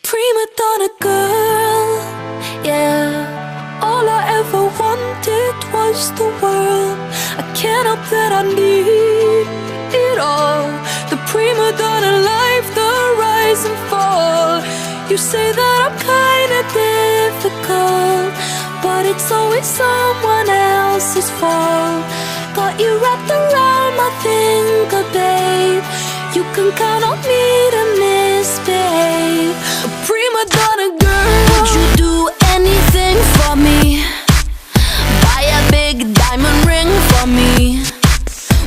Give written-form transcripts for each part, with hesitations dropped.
prima donna girl, yeah. All I ever wanted was the world. I can't help that I need it all. The prima donna life, the rise and fall. You say that I'm kinda difficult, but it's always someone else's fault. Got you wrapped around my finger, babe. You can count on me to misbehave. A prima donna girl. Would you do anything for me? Buy a big diamond ring for me?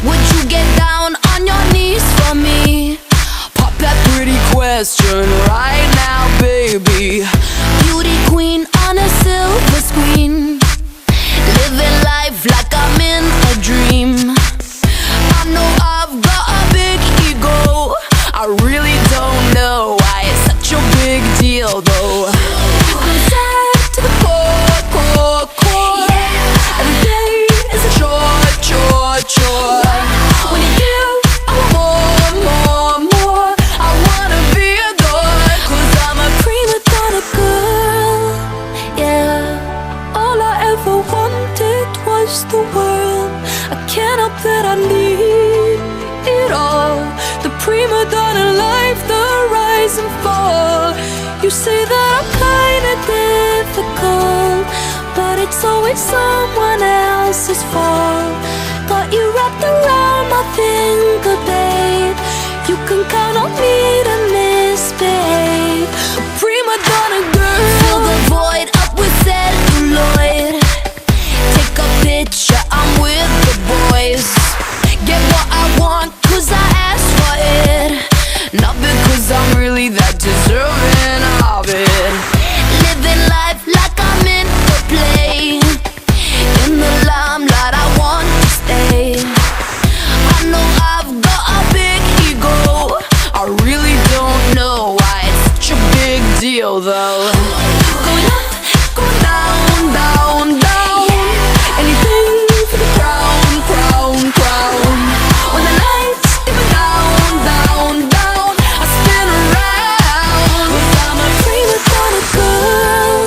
Would you get down on your knees for me? Pop that pretty question right now, baby. Beauty queen on a silver screen, living life like I'm in a dream. I know I've got a big ego. I really don't know why it's such a big deal though. I'm sad to the core, core, core. Every day is a chore, chore, chore. When you give, I want more, more, more. I wanna be adored, 'cause I'm a prima donna girl, yeah. All I ever wanted was the world. I can't help that I need it all. The prima donna life, the rise and fall. You say that I'm kinda difficult, but it's always someone else's fault. Got you wrapped around my finger, babe. You can count on me to misbehave. A prima donna girl. Fill the void up with celluloid. Take a picture, I'm with the boys. Get what I want, 'cause I asked for it, not because I'm really that deserving of it. Living life like I'm in a play. In the limelight, I want to stay. I know I've got a big ego. I really don't know why it's such a big deal though. Going up, going down, down, down. Anything for the crown, crown, crown. When the lights dip down, down, down, I spin around. 'Cause I'm a prima donna girl,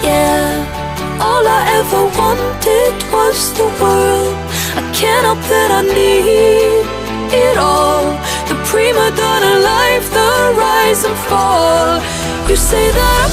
yeah. All I ever wanted was the world. I can't help that I need it all. The prima donna life, the rise and fall. You say that